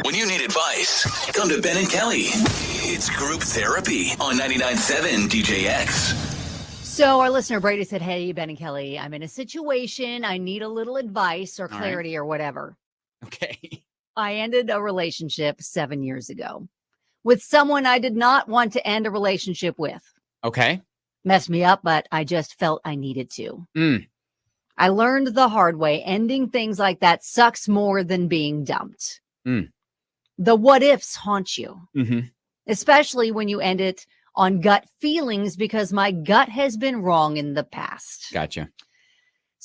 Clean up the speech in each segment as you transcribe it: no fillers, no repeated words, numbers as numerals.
When you need advice, come to Ben and Kelly. It's group therapy on 99.7 DJX. So our listener Brady said, hey, Ben and Kelly, I'm in a situation. I need a little advice or clarity or whatever. Okay. I ended a relationship 7 years ago with someone I did not want to end a relationship with. Okay. Messed me up, but I just felt I needed to. I learned the hard way. Ending things like that sucks more than being dumped. The what ifs haunt you, especially when you end it on gut feelings, because my gut has been wrong in the past. Gotcha.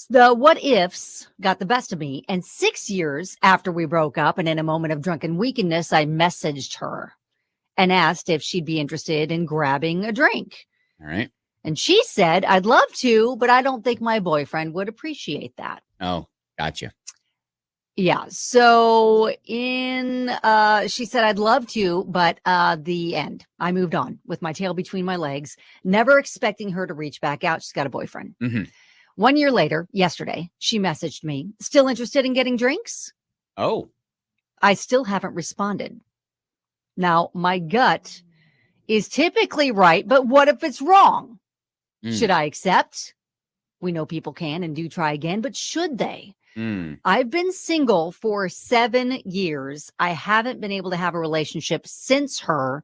The what ifs got the best of me. And 6 years after we broke up, and in a moment of drunken weakness, I messaged her and asked if she'd be interested in grabbing a drink. All right. And she said, I'd love to, but I don't think my boyfriend would appreciate that. Oh, gotcha. Yeah. So she said, I'd love to, but the end. I moved on with my tail between my legs, never expecting her to reach back out. She's got a boyfriend. 1 year later, yesterday, she messaged me, still interested in getting drinks? Oh. I still haven't responded. Now, my gut is typically right, but what if it's wrong? Should I accept? We know people can and do try again, but should they? I've been single for 7 years. I haven't been able to have a relationship since her.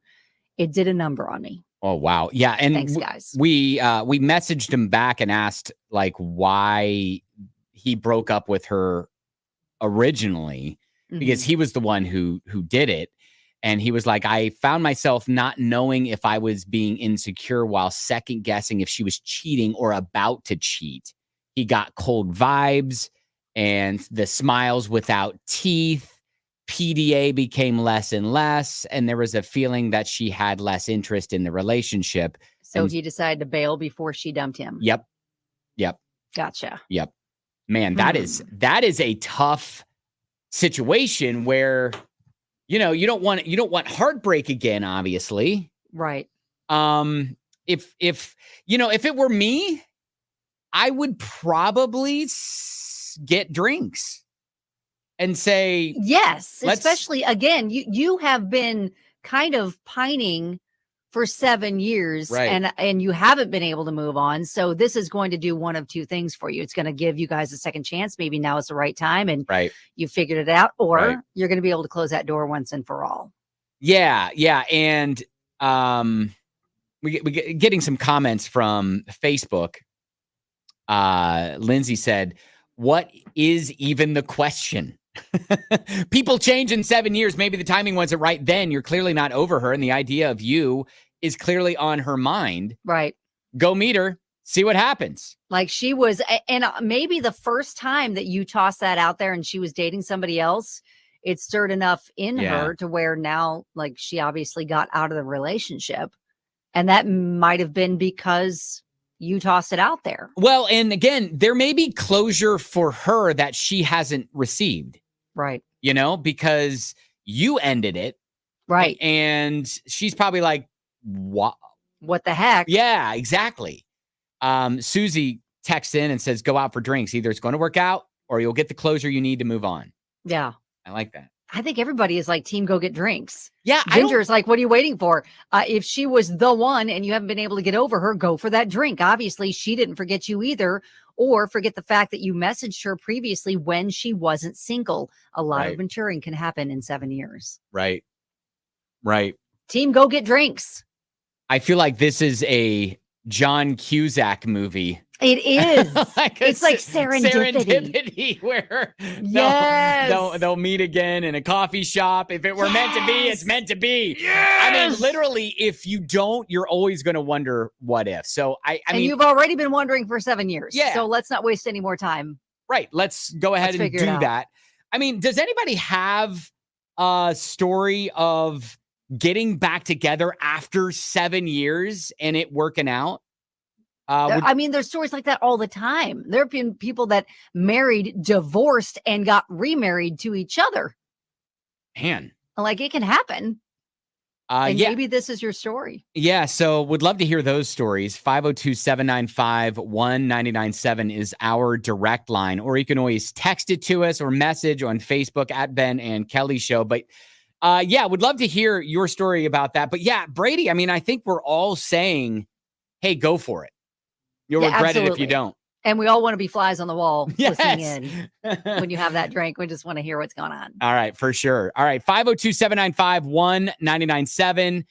It did a number on me. Oh, wow. Yeah. And thanks, guys. We messaged him back and asked like why he broke up with her originally, because he was the one who did it. And he was like, I found myself not knowing if I was being insecure while second guessing if she was cheating or about to cheat. He got cold vibes and the smiles without teeth. PDA became less and less. And there was a feeling that she had less interest in the relationship. So he decided to bail before she dumped him. Yep. Gotcha. Yep. Man, that is a tough situation where, you don't want heartbreak again, obviously. Right. If it were me, I would probably get drinks and say, yes, especially again, you have been kind of pining for 7 years, right, and you haven't been able to move on. So this is going to do one of two things for you. It's going to give you guys a second chance. Maybe now is the right time and you figured it out, or you're going to be able to close that door once and for all. Yeah. And we getting some comments from Facebook. Lindsay said, what is even the question? People change in 7 years. Maybe the timing wasn't right then. You're clearly not over her, and the idea of you is clearly on her mind. Right. Go meet her. See what happens. Like she was, and maybe the first time that you tossed that out there and she was dating somebody else, it stirred enough in her to where now, like, she obviously got out of the relationship. And that might have been because you tossed it out there. Well, and again, there may be closure for her that she hasn't received. Right. Because you ended it. Right. And she's probably like, what the heck? Yeah, exactly. Susie texts in and says, go out for drinks. Either it's going to work out or you'll get the closure you need to move on. Yeah. I like that. I think everybody is like, team, go get drinks. Yeah. Ginger's like, what are you waiting for? If she was the one and you haven't been able to get over her, go for that drink. Obviously, she didn't forget you either, or forget the fact that you messaged her previously when she wasn't single. A lot of maturing can happen in 7 years. Right. Team, go get drinks. I feel like this is a John Cusack movie. It is. It's like serendipity. Where yes. they'll meet again in a coffee shop. If it were meant to be, it's meant to be. Yes. I mean, literally, if you don't, you're always going to wonder what if. So I mean, you've already been wondering for 7 years. Yeah. So let's not waste any more time. Right. Let's go ahead and do that. I mean, does anybody have a story of getting back together after 7 years and it working out? I mean, there's stories like that all the time. There have been people that married, divorced, and got remarried to each other. Man. Like, it can happen. And maybe this is your story. Yeah, so would love to hear those stories. 502-795-1997 is our direct line. Or you can always text it to us or message on Facebook at Ben and Kelly Show. But Yeah, would love to hear your story about that. But yeah, Brady, I mean, I think we're all saying, hey, go for it. You'll regret it if you don't. And we all want to be flies on the wall listening Yes. in. When you have that drink, we just want to hear what's going on. All right, for sure. All right, 502-795-1997.